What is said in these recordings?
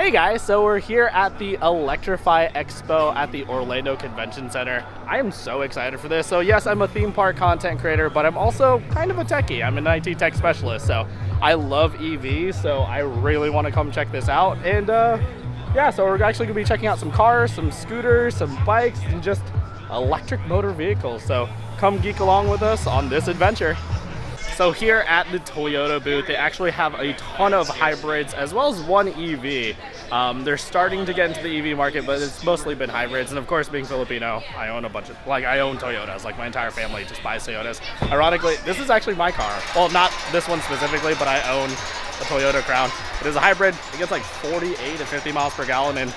Hey guys, so we're here at the Electrify Expo at the Orlando Convention Center. I am so excited for this. So yes, I'm a theme park content creator, but I'm also kind of a techie. I'm an IT tech specialist, so I love EVs, so I really want to come check this out. And yeah, so we're actually going to be checking out some cars, some scooters, some bikes, and just electric motor vehicles. So come geek along with us on this adventure. So here at the Toyota booth, they actually have a ton of hybrids as well as one EV. They're starting to get into the EV market, but it's mostly been hybrids. And of course, being Filipino, I own a bunch of, I own Toyotas. Like my entire family just buys Toyotas. Ironically, this is actually my car. Well, not this one specifically, but I own a Toyota Crown. It is a hybrid. It gets like 48 to 50 miles per gallon and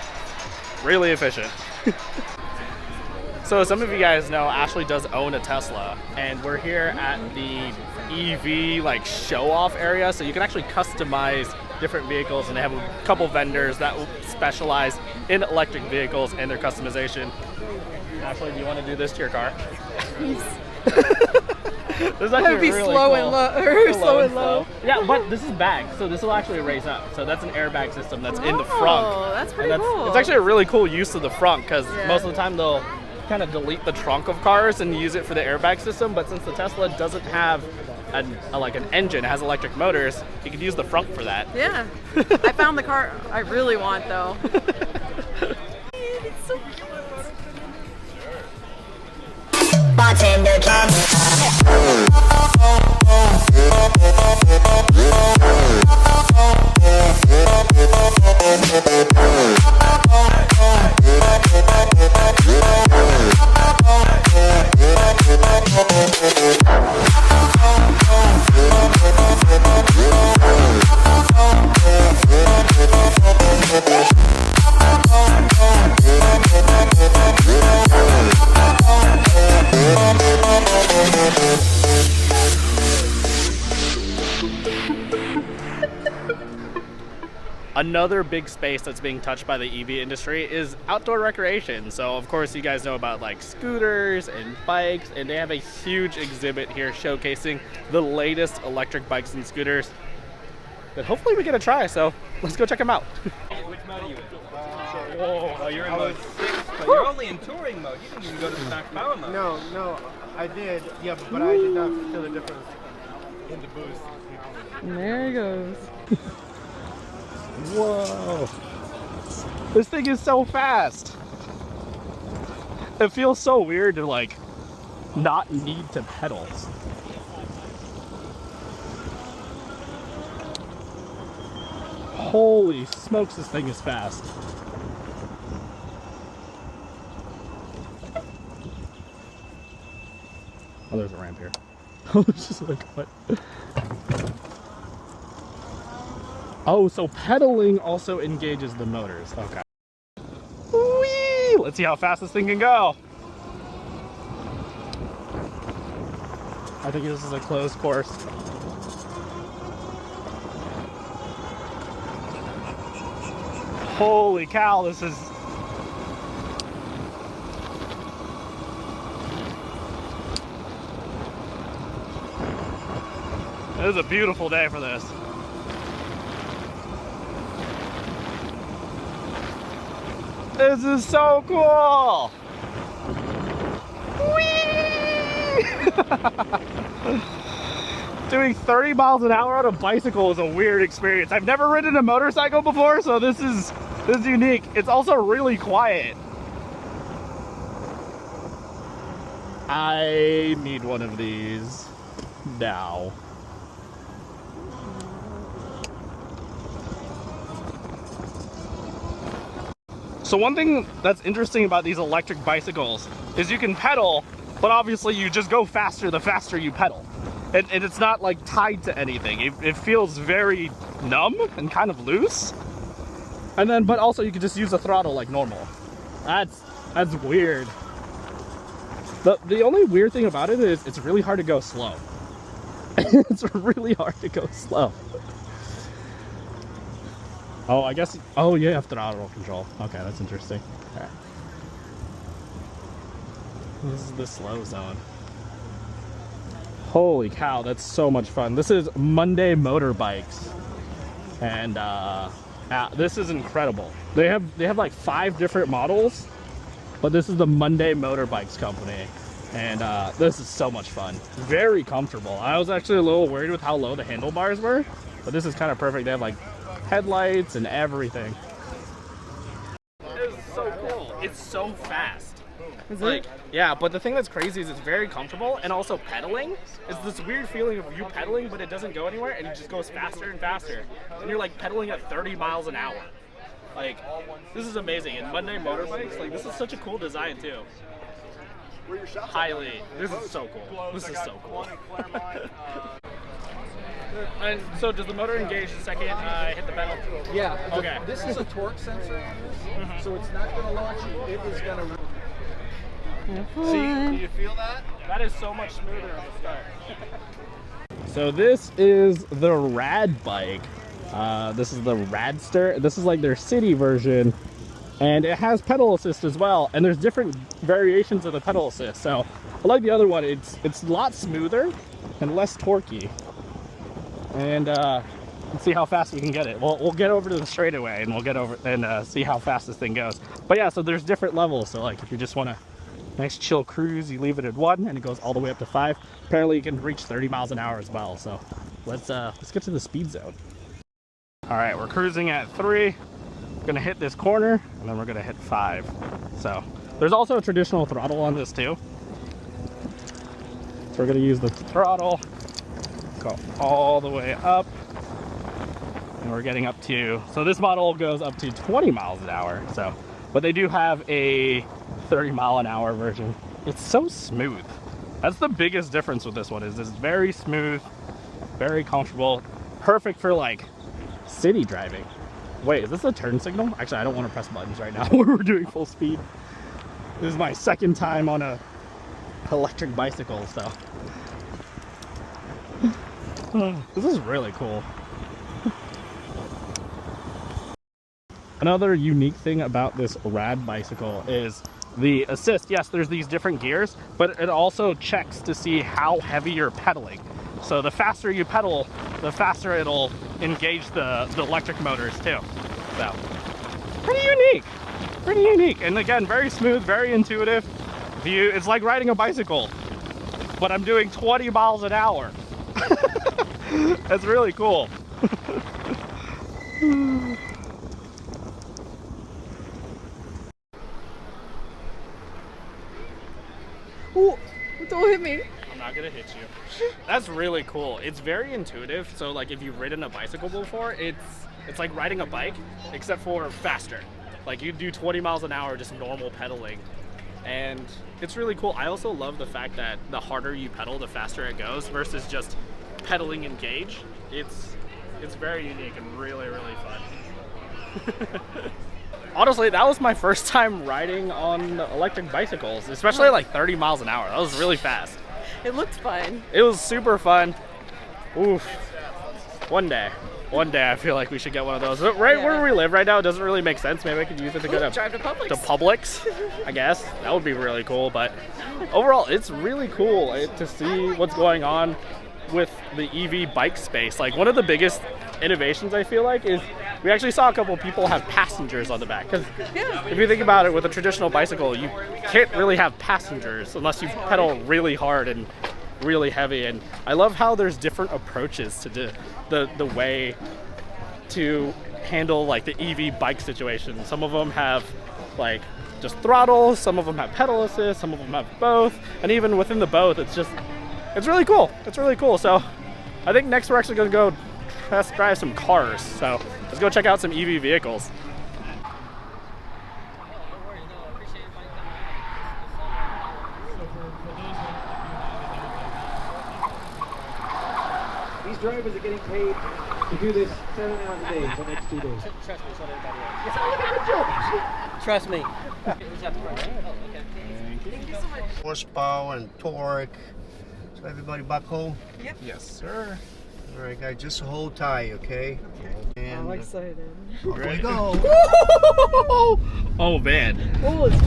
really efficient. So some of you guys know Ashley does own a Tesla, and we're here at the EV like show-off area, so you can actually customize different vehicles, and they have a couple vendors that specialize in electric vehicles and their customization. Ashley, do you want to do this to your car? This is would be really slow cool. and low, or slow and low. Yeah, but this is bagged, so this will actually raise up. So that's an airbag system that's in the front. Oh, that's pretty cool. It's actually a really cool use of the front, because Yeah. most of the time they'll kind of delete the trunk of cars and use it for the airbag system, but since the Tesla doesn't have an engine, it has electric motors, you could use the front for that. Yeah. I found the car I really want though. It's so cute. Bartender Another big space that's being touched by the EV industry is outdoor recreation. So of course you guys know about like scooters and bikes, and they have a huge exhibit here showcasing the latest electric bikes and scooters that hopefully we get a try. So let's go check them out. Which mode are you in? Whoa, oh, you're in mode 6, but you're only in touring mode. You didn't even go to stock power mode. No, I did. Yeah, but I did not feel the difference in the boost. And there it goes. Whoa. This thing is so fast. It feels so weird to like not need to pedal. Holy smokes, this thing is fast. Oh, there's a ramp here. I was just like, what? Oh, so pedaling also engages the motors. Okay. Whee! Let's see how fast this thing can go. I think this is a closed course. Holy cow, this is... It is a beautiful day for this. This is so cool! Whee! Doing 30 miles an hour on a bicycle is a weird experience. I've never ridden a motorcycle before, so this is unique. It's also really quiet. I need one of these now. So one thing that's interesting about these electric bicycles is you can pedal, but obviously you just go faster the faster you pedal. And it's not like tied to anything. It feels very numb and kind of loose. And then, but also you can just use the throttle like normal. That's weird. The only weird thing about it is it's really hard to go slow. It's really hard to go slow. Oh, I guess, oh, you have throttle control. Okay, that's interesting. All right. This is the slow zone. Holy cow, that's so much fun. This is Monday Motorbikes. And This is incredible. They have like 5 different models, but this is the Monday Motorbikes company, and this is so much fun. Very comfortable. I was actually a little worried with how low the handlebars were, but this is kind of perfect. They have like headlights and everything. It is so cool. It's so fast. Is Like, it? yeah, but the thing that's crazy is it's very comfortable, and also pedaling is this weird feeling of you pedaling, but it doesn't go anywhere, and it just goes faster and faster. And you're like pedaling at 30 miles an hour. Like, this is amazing. And Monday Motorbikes, like, this is such a cool design too. Highly, this is so cool. This is so cool. And so, does the motor engage the second I hit the pedal? Yeah. Okay. This is a torque sensor on this, so it's not going to launch you. It is going to. See, do you feel that? That is so much smoother on the start. So this is the Rad bike. This is the Radster. This is like their city version, and it has pedal assist as well. And there's different variations of the pedal assist. So I like the other one. It's a lot smoother and less torquey. And let's see how fast we can get it. We'll get over to the straightaway, and we'll get over and see how fast this thing goes. But yeah, so there's different levels. So like if you just want to nice chill cruise, you leave it at 1 and it goes all the way up to 5. Apparently you can reach 30 miles an hour as well. So let's get to the speed zone. All right, we're cruising at 3. We're gonna hit this corner and then we're gonna hit 5. So there's also a traditional throttle on this too. So we're gonna use the throttle, go all the way up, and we're getting up to, so this model goes up to 20 miles an hour. So, but they do have a 30-mile-an-hour version. It's so smooth. That's the biggest difference with this one, is it's very smooth, very comfortable, perfect for like city driving. Wait, is this a turn signal? Actually, I don't want to press buttons right now when we're doing full speed. This is my second time on a electric bicycle, so this is really cool. Another unique thing about this Rad bicycle is the assist. Yes, there's these different gears, but it also checks to see how heavy you're pedaling. So the faster you pedal, the faster it'll engage the electric motors too. So pretty unique, pretty unique. And again, very smooth, very intuitive. It's like riding a bicycle, but I'm doing 20 miles an hour. That's really cool. Ooh, don't hit me. I'm not gonna hit you. That's really cool. It's very intuitive. So like if you've ridden a bicycle before, it's like riding a bike, except for faster. Like you do 20 miles an hour, just normal pedaling. And it's really cool. I also love the fact that the harder you pedal, the faster it goes, versus just pedaling engage. It's very unique and really, really fun. Honestly, that was my first time riding on electric bicycles, especially at like 30 miles an hour. That was really fast. It looked fun. It was super fun. Oof. One day I feel like we should get one of those. Right where we live right now, it doesn't really make sense. Maybe I could use it to go Drive to Publix. to Publix, I guess. That would be really cool. But overall, it's really cool to see what's going on with the EV bike space. Like one of the biggest innovations I feel like is we actually saw a couple people have passengers on the back. Because if you think about it, with a traditional bicycle, you can't really have passengers unless you pedal really hard and really heavy. And I love how there's different approaches to the way to handle like the EV bike situation. Some of them have like just throttle, some of them have pedal assist, some of them have both, and even within the both, it's really cool. It's really cool. So I think next we're actually going to go test drive some cars. So let's go check out some EV vehicles. These drivers are getting paid to do this 7 hours a day for the next 2 days. Trust me. Horsepower and torque. So everybody back home? Yes, sir. All right, guys, just hold tight, okay? And I'm excited. off we go. Oh man. Oh, it's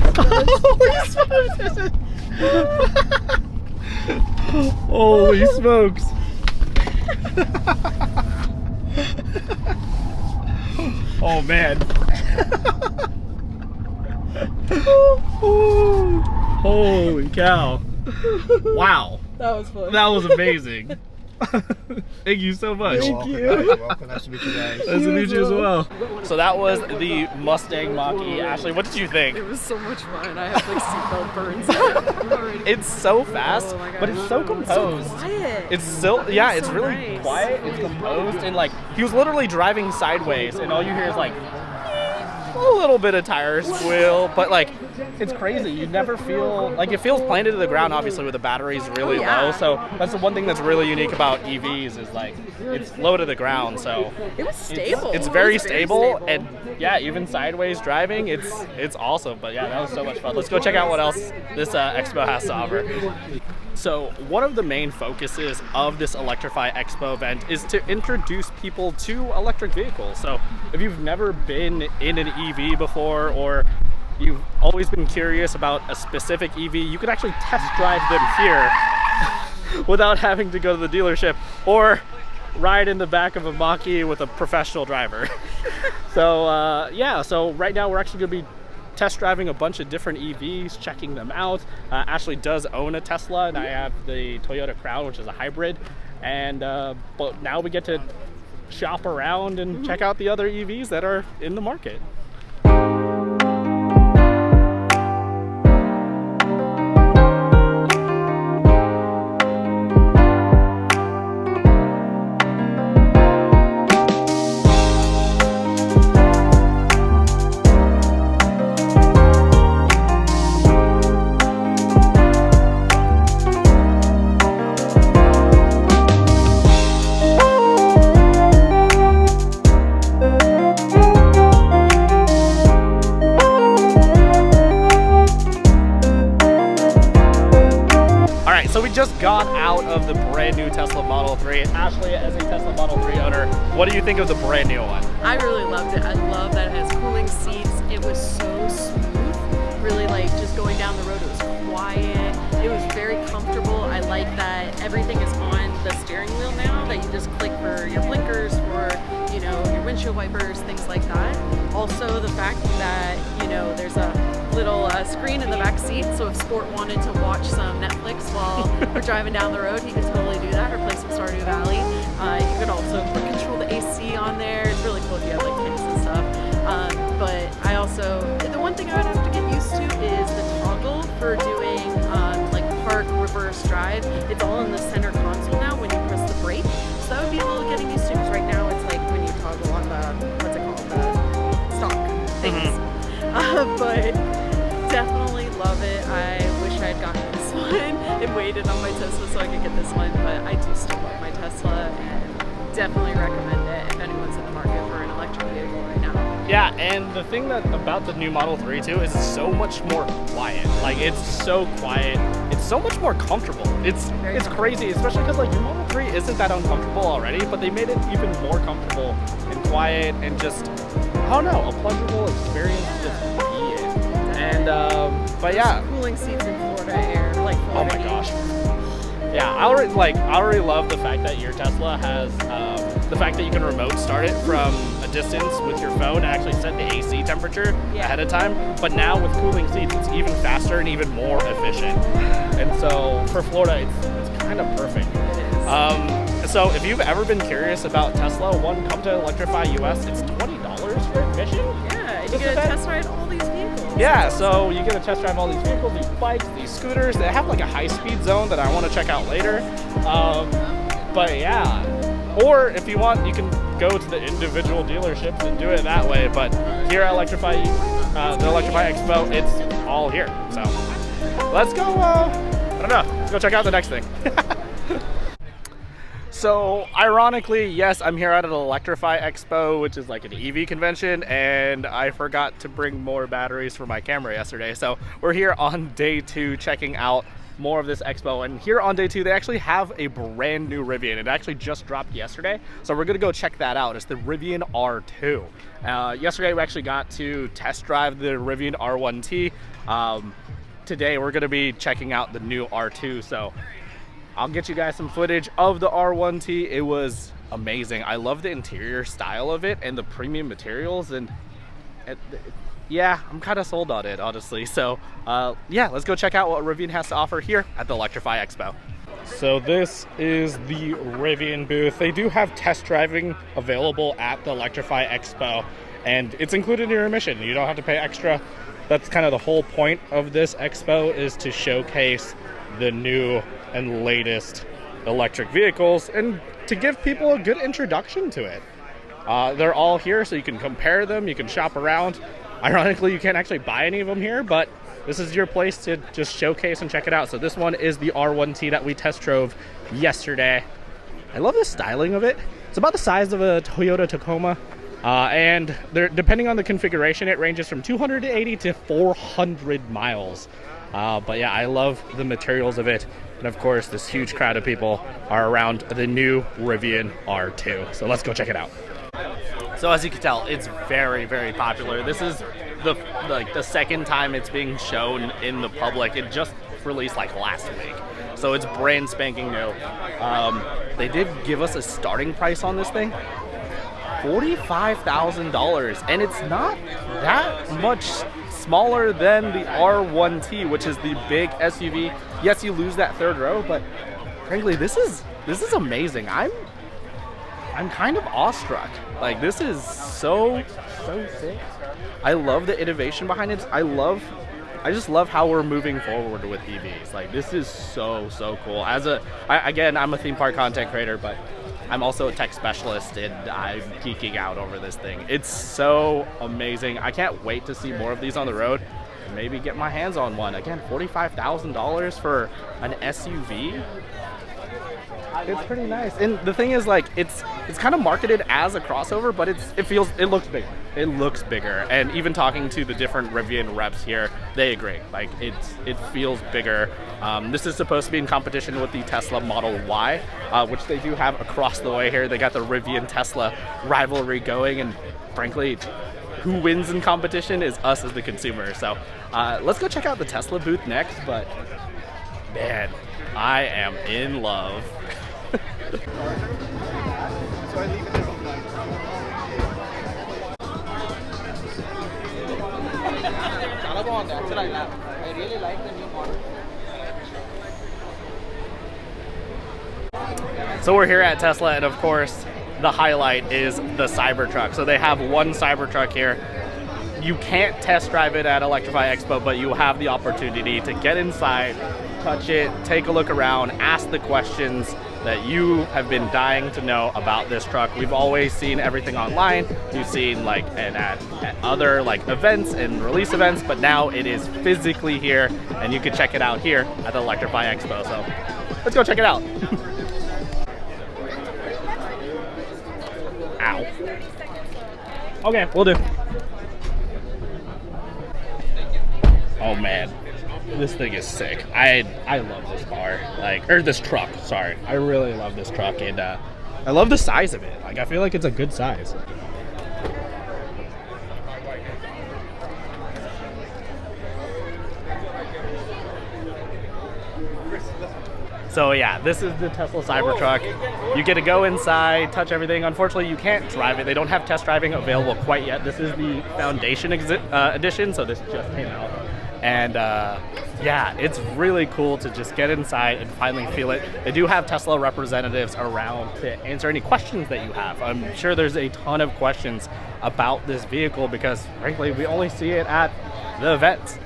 Holy smokes. Oh man. Holy cow. Wow. That was fun. That was amazing. Thank you so much. You're welcome. Nice to meet you guys. Nice to meet you as well. So that was the Mustang Mach-E. Ashley, what did you think? It was so much fun. I have like seatbelt burns already. It's so fast, Oh my God. but it's so composed. So quiet. It's still, yeah, It's it's so really nice. quiet, it's composed, and like, he was literally driving sideways, and all you hear is like, a little bit of tire squeal, but like, it's crazy. You never feel, like it feels planted to the ground, obviously, with the batteries really Oh, yeah. low, so that's the one thing that's really unique about EVs is like, it's low to the ground, so. It was stable. It's very stable, and yeah, even sideways driving, it's awesome, but yeah, that was so much fun. Let's go check out what else this Expo has to offer. So one of the main focuses of this Electrify Expo event is to introduce people to electric vehicles. So if you've never been in an EV before, or you've always been curious about a specific EV, you can actually test drive them here without having to go to the dealership or ride in the back of a Mach-E with a professional driver. So yeah, so right now we're actually going to be test driving a bunch of different EVs, checking them out. Ashley does own a Tesla, and I have the Toyota Crown, which is a hybrid. And but now we get to shop around and check out the other EVs that are in the market. So we just got out of the brand new Tesla Model 3. Ashley, as a Tesla Model 3 owner, what do you think of the brand new one? I really loved it. I love that it has cooling seats. It was so smooth. Really like just going down the road. It was quiet. It was very comfortable. I like that everything is on the steering wheel now, that you just click for your blinkers, for, you know, your windshield wipers, things like that. Also the fact that, you know, there's a little screen in the back seat, so if Sport wanted to watch some Netflix while we're driving down the road, he could totally do that, or play some Stardew Valley. You could also control the AC on there. It's really cool if you have like kids and stuff. But I also, the one thing I would have to get used to is the toggle for doing like park, reverse, drive. It's all in the center console now when you press the brake. So that would be a little getting used to, because right now it's like when you toggle on the, what's it called, the stock things. But definitely love it. I wish I had gotten this one and waited on my Tesla so I could get this one, but I do still love my Tesla and definitely recommend it if anyone's in the market for an electric vehicle right now. Yeah, and the thing that about the new Model 3 too is it's so much more quiet. Like, it's so quiet. It's so much more comfortable. It's crazy, especially because like your Model 3 isn't that uncomfortable already, but they made it even more comfortable and quiet and just, I don't know, a pleasurable experience to just be in. And but yeah, Cooling seats in Florida air, like Florida. oh my gosh. Yeah, I already love the fact that your Tesla has the fact that you can remote start it from a distance with your phone and actually set the AC temperature ahead of time. But now with cooling seats, it's even faster and even more efficient. And so for Florida, it's kind of perfect. It is. So if you've ever been curious about Tesla, come to Electrify US. It's $20 for admission. Yeah, and you get to test ride all these vehicles. Yeah, so you get to test drive all these vehicles, these bikes, these scooters. They have like a high-speed zone that I want to check out later. But yeah, or if you want, you can go to the individual dealerships and do it that way. But here at Electrify, the Electrify Expo, it's all here. So let's go. I don't know. Let's go check out the next thing. So ironically, yes, I'm here at an Electrify Expo, which is like an EV convention, and I forgot to bring more batteries for my camera yesterday. So we're here on day 2 checking out more of this expo, and here on day 2 they actually have a brand new Rivian. It actually just dropped yesterday, so we're gonna go check that out. It's the Rivian R2. Yesterday we actually got to test drive the Rivian R1T. Today we're gonna be checking out the new R2, so I'll get you guys some footage of the R1T. It was amazing. I love the interior style of it and the premium materials, and yeah, I'm kind of sold on it, honestly. So yeah, let's go check out what Rivian has to offer here at the Electrify Expo. So this is the Rivian booth. They do have test driving available at the Electrify Expo, and it's included in your admission. You don't have to pay extra. That's kind of the whole point of this expo, is to showcase the new and latest electric vehicles and to give people a good introduction to it. They're all here so you can compare them, you can shop around. Ironically, you can't actually buy any of them here, but this is your place to just showcase and check it out. So this one is the R1T that we test drove yesterday. I love the styling of it. It's about the size of a Toyota Tacoma. And depending on the configuration, it ranges from 280 to 400 miles. But yeah, I love the materials of it. And of course, this huge crowd of people are around the new Rivian R2. So let's go check it out. So as you can tell, it's very, very popular. This is the second time it's being shown in the public. It just released like last week. So it's brand spanking new. They did give us a starting price on this thing. $45,000, and it's not that much smaller than the R1T, which is the big SUV. Yes, you lose that third row, but frankly, this is amazing. I'm kind of awestruck. Like, this is so sick. I love the innovation behind it. I just love how we're moving forward with EVs. Like, this is so cool. Again, I'm a theme park content creator, but I'm also a tech specialist, and I'm geeking out over this thing. It's so amazing. I can't wait to see more of these on the road and maybe get my hands on one. Again, $45,000 for an SUV. It's pretty nice. And the thing is, like, it's kind of marketed as a crossover, but it looks bigger. It looks bigger. And even talking to the different Rivian reps here, they agree. Like, it feels bigger. This is supposed to be in competition with the Tesla Model Y, which they do have across the way here. They got the Rivian Tesla rivalry going, and frankly, who wins in competition is us as the consumer. So let's go check out the Tesla booth next. But man, I am in love. So I leave it there all night. I really like the new model. So we're here at Tesla, and of course, the highlight is the Cybertruck. So they have one Cybertruck here. You can't test drive it at Electrify Expo, but you have the opportunity to get inside, touch it, take a look around, ask the questions that you have been dying to know about this truck. We've always seen everything online. We've seen like at other like events and release events, but now it is physically here, and you can check it out here at the Electrify Expo. So let's go check it out. Ow. Okay, we'll do. Oh man, this thing is sick. I love this car, or this truck, sorry. I really love this truck, and I love the size of it. Like, I feel like it's a good size. So yeah, this is the Tesla Cybertruck. You get to go inside, touch everything. Unfortunately, you can't drive it. They don't have test driving available quite yet. This is the Foundation edition, so this just came out. And yeah, it's really cool to just get inside and finally feel it. They do have Tesla representatives around to answer any questions that you have. I'm sure there's a ton of questions about this vehicle because, frankly, we only see it at the events.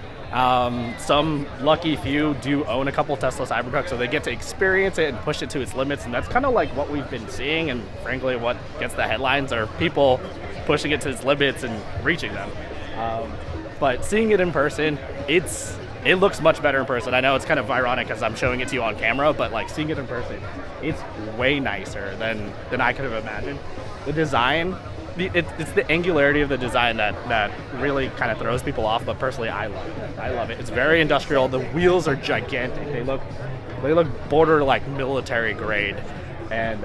Some lucky few do own a couple Tesla Cybertrucks, so they get to experience it and push it to its limits, and that's kind of like what we've been seeing, and frankly what gets the headlines are people pushing it to its limits and reaching them. But seeing it in person, it looks much better in person. I know it's kind of ironic because I'm showing it to you on camera, but like seeing it in person, it's way nicer than I could have imagined. The design, it's the angularity of the design that really kind of throws people off, but personally I love it. I love it. It's very industrial. The wheels are gigantic. They look border like military grade, and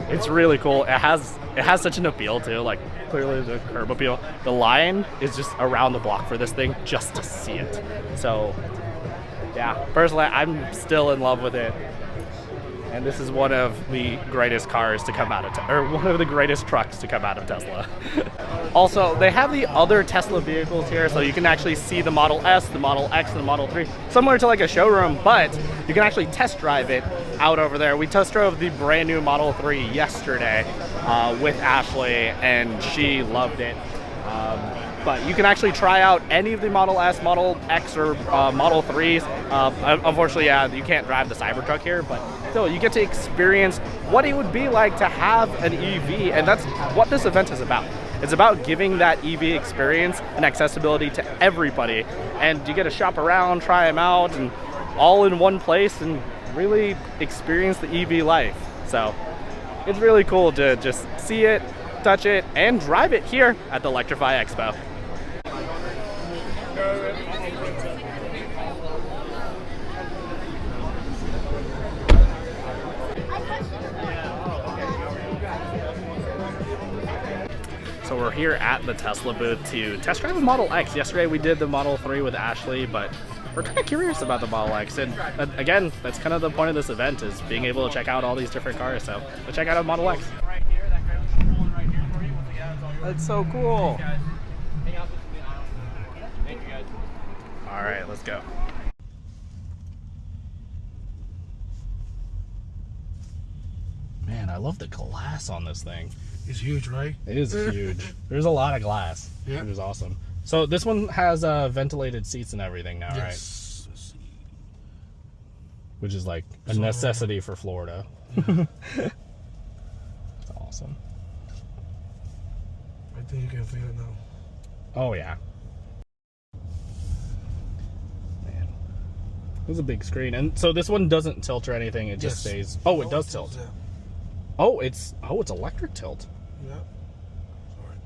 it's really cool. It has such an appeal too, like clearly the curb appeal. The line is just around the block for this thing just to see it. So yeah, personally I'm still in love with it. And this is one of the greatest cars to come out of, or one of the greatest trucks to come out of Tesla. Also, they have the other Tesla vehicles here, so you can actually see the Model S, the Model X, and the Model 3, similar to like a showroom, but you can actually test drive it out over there. We test drove the brand new Model 3 yesterday with Ashley, and she loved it. But you can actually try out any of the Model S, Model X, or Model 3s. Unfortunately, yeah, you can't drive the Cybertruck here, but still, you get to experience what it would be like to have an EV, and that's what this event is about. It's about giving that EV experience and accessibility to everybody, and you get to shop around, try them out, and all in one place, and really experience the EV life. So it's really cool to just see it, touch it, and drive it here at the Electrify EXPO. So we're here at the Tesla booth to test drive the Model X. Yesterday we did the Model 3 with Ashley, but we're kind of curious about the Model X. And again, that's kind of the point of this event, is being able to check out all these different cars. So let's check out a Model X. That's so cool. All right, let's go. Man, I love the glass on this thing. It's huge, right? It is huge. There's a lot of glass, which is awesome. So this one has ventilated seats and everything now, Yes. right? Which is like a necessity for Florida. Yeah. That's awesome. I think you can feel it now. Oh yeah. Man, it was a big screen, and so this one doesn't tilt or anything. It just stays. Oh, it does tilt. Yeah. Oh, it's electric tilt. Yeah. Sorry.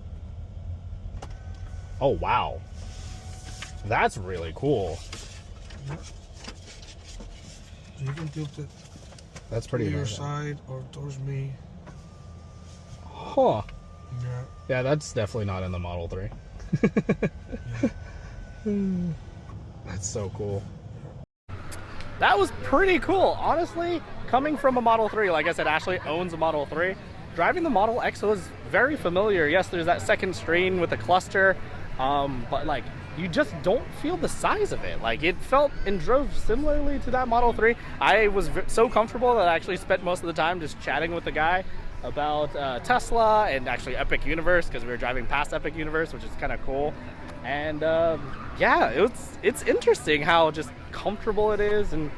Oh wow, that's really cool. Yeah. So you can tilt it That's to pretty your amazing. side or towards me. Huh. Yeah. Yeah, that's definitely not in the Model 3. That's so cool. That was pretty cool. Honestly, coming from a Model 3, like I said, Ashley owns a Model 3. Driving the Model X was very familiar. Yes, there's that second screen with the cluster, but like, you just don't feel the size of it. Like, it felt and drove similarly to that Model 3. I was so comfortable that I actually spent most of the time just chatting with the guy about Tesla and actually Epic Universe, because we were driving past Epic Universe, which is kind of cool. And yeah, it's interesting how just comfortable it is and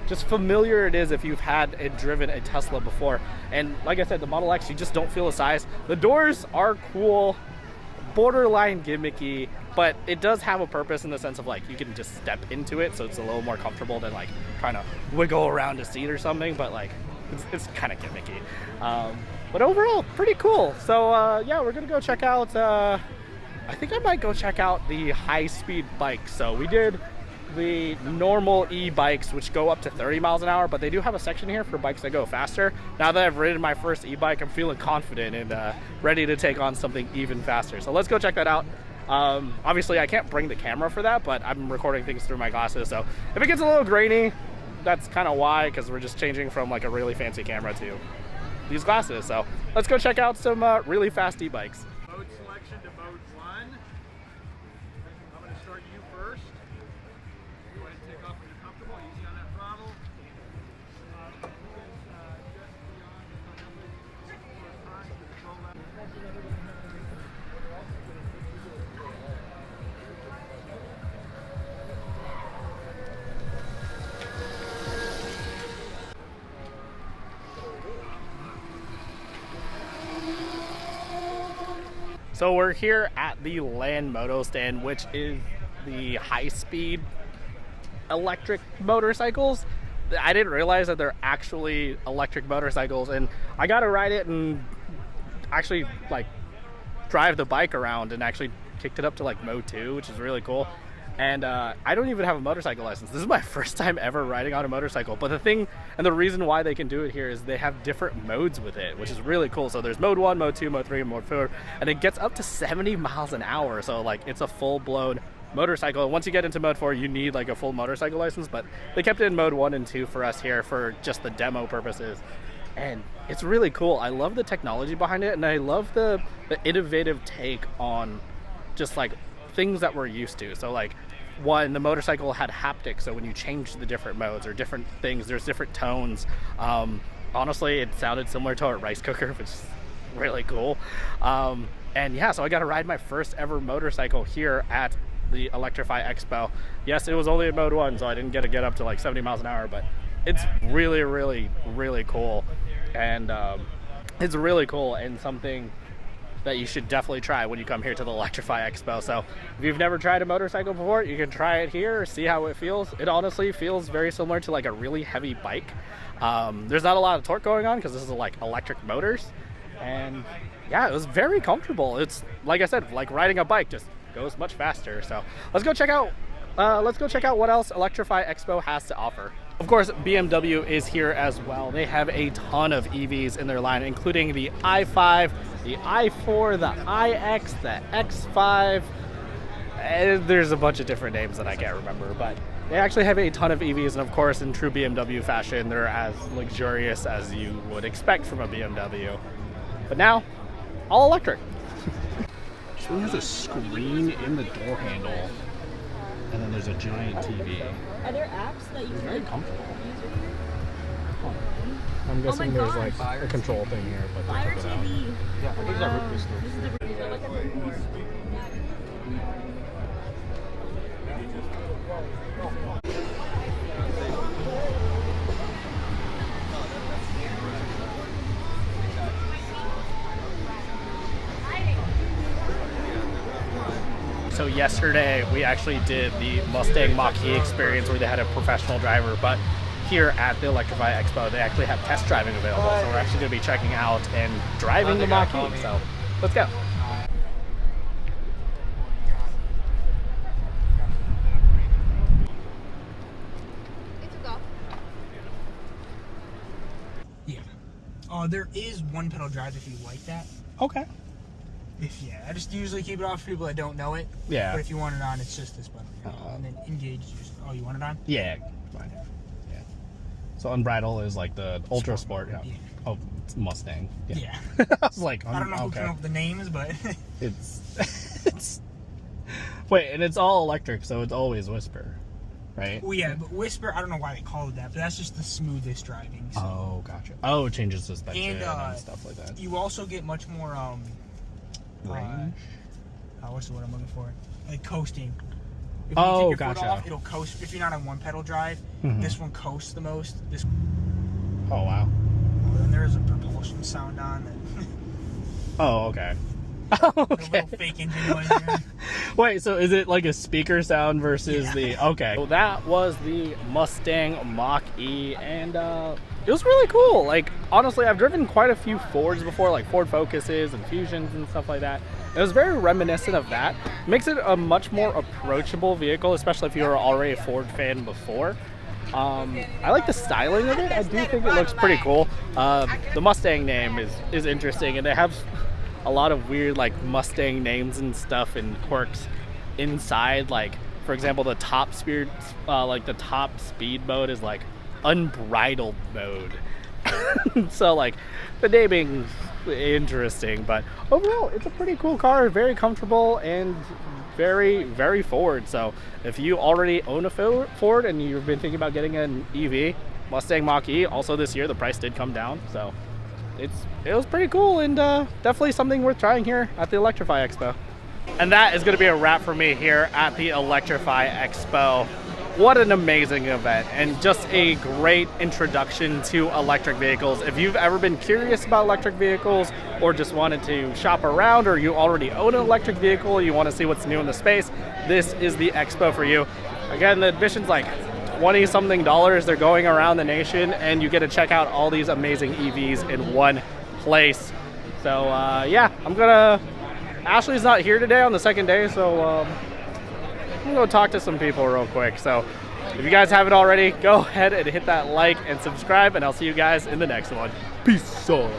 just familiar it is if you've had and driven a Tesla before. And like I said, the Model X, you just don't feel the size. The doors are cool, borderline gimmicky, but it does have a purpose in the sense of like you can just step into it, so it's a little more comfortable than like trying to wiggle around a seat or something. But like it's kind of gimmicky, but overall pretty cool. So yeah, we're gonna go check out I think I might go check out the high-speed bikes. So we did the normal e-bikes, which go up to 30 miles an hour, but they do have a section here for bikes that go faster. Now that I've ridden my first e-bike, I'm feeling confident and ready to take on something even faster. So let's go check that out. Obviously I can't bring the camera for that, but I'm recording things through my glasses, so if it gets a little grainy, that's kind of why, because we're just changing from like a really fancy camera to these glasses. So let's go check out some really fast e-bikes. Mode selection to mode 1. I'm going to start you first. Go ahead and take off when you're comfortable. Easy on that throttle. You can just beyond the time to control that. So we're here at the Land Moto stand, which is the high-speed electric motorcycles. I didn't realize that they're actually electric motorcycles, and I got to ride it and actually like drive the bike around, and actually kicked it up to like Mo 2, which is really cool. And I don't even have a motorcycle license. This is my first time ever riding on a motorcycle. But the thing, and the reason why they can do it here is they have different modes with it, which is really cool. So there's mode 1, mode 2, mode 3, and mode 4, and it gets up to 70 miles an hour. So like, it's a full-blown motorcycle. And once you get into mode 4, you need like a full motorcycle license, but they kept it in mode 1 and 2 for us here for just the demo purposes. And it's really cool. I love the technology behind it, and I love the innovative take on just like things that we're used to. So like, one, the motorcycle had haptics, so when you change the different modes or different things, there's different tones. Honestly, it sounded similar to a rice cooker, which is really cool. And yeah, so I got to ride my first ever motorcycle here at the Electrify Expo. Yes, it was only in mode 1, so I didn't get to get up to like 70 miles an hour, but it's really, really, really cool. And it's really cool and something that you should definitely try when you come here to the Electrify Expo. So if you've never tried a motorcycle before, you can try it here, see how it feels. It honestly feels very similar to like a really heavy bike. There's not a lot of torque going on because this is like electric motors. And yeah, it was very comfortable. It's like I said, like riding a bike, just goes much faster. So let's go check out what else Electrify Expo has to offer. Of course, BMW is here as well. They have a ton of EVs in their line, including the i5, the i4, the iX, the X5. There's a bunch of different names that I can't remember, but they actually have a ton of EVs, and of course, in true BMW fashion, they're as luxurious as you would expect from a BMW. But now, all electric. So it has a screen in the door handle, and then there's a giant TV. Are there apps that you It's very can comfortable. use with you? I'm guessing there's gosh. like a control thing here, but they Fire took it out. TV. Yeah, I think that This is the So yesterday we actually did the Mustang Mach-E experience where they had a professional driver, but here at the Electrify Expo they actually have test driving available. So we're actually going to be checking out and driving the Mach-E. So let's go. Yeah. There is one pedal drive if you like that. Okay. I just usually keep it off for people that don't know it. Yeah. But if you want it on, it's just this button. And then engage. You want it on? Yeah. Fine. Yeah. So Unbridled is like the Ultra Sport. Yeah. Oh, it's Mustang. Yeah. I was like, I don't know who came up with the names, but it's wait, and it's all electric, so it's always Whisper, right? well, yeah. But Whisper, I don't know why they call it that, but that's just the smoothest driving. So. Oh, gotcha. Oh, it changes suspension And, and stuff like that. You also get much more Range? what's the word I'm looking for? Like coasting. If Oh, you take your gotcha. foot off, it'll coast. If you're not on one pedal drive, this one coasts the most. This. Oh, wow. And there is a propulsion sound on that. Oh, okay. A little fake engine noise there. Wait, so is it like a speaker sound versus Yeah. the... Okay. So that was the Mustang Mach-E, and it was really cool. Like, honestly, I've driven quite a few Fords before, like Ford Focuses and Fusions and stuff like that. It was very reminiscent of that. Makes it a much more approachable vehicle, especially if you were already a Ford fan before. I like the styling of it. I do think it looks pretty cool. The Mustang name is interesting, and they have a lot of weird like Mustang names and stuff and quirks inside. Like, for example, the top speed mode is like unbridled mode. So like the naming's interesting, but overall it's a pretty cool car, very comfortable and very, very Ford. So if you already own a Ford and you've been thinking about getting an EV, Mustang Mach-E, also this year the price did come down, so it was pretty cool, and definitely something worth trying here at the Electrify Expo. And that is going to be a wrap for me here at the Electrify Expo. What an amazing event, and just a great introduction to electric vehicles. If you've ever been curious about electric vehicles, or just wanted to shop around, or you already own an electric vehicle, you want to see what's new in the space, this is the expo for you. Again, the admission's like $20-something. They're going around the nation, and you get to check out all these amazing EVs in one place. So yeah, Ashley's not here today on the second day, so I'm gonna go talk to some people real quick. So if you guys haven't already, go ahead and hit that like and subscribe, and I'll see you guys in the next one. Peace out.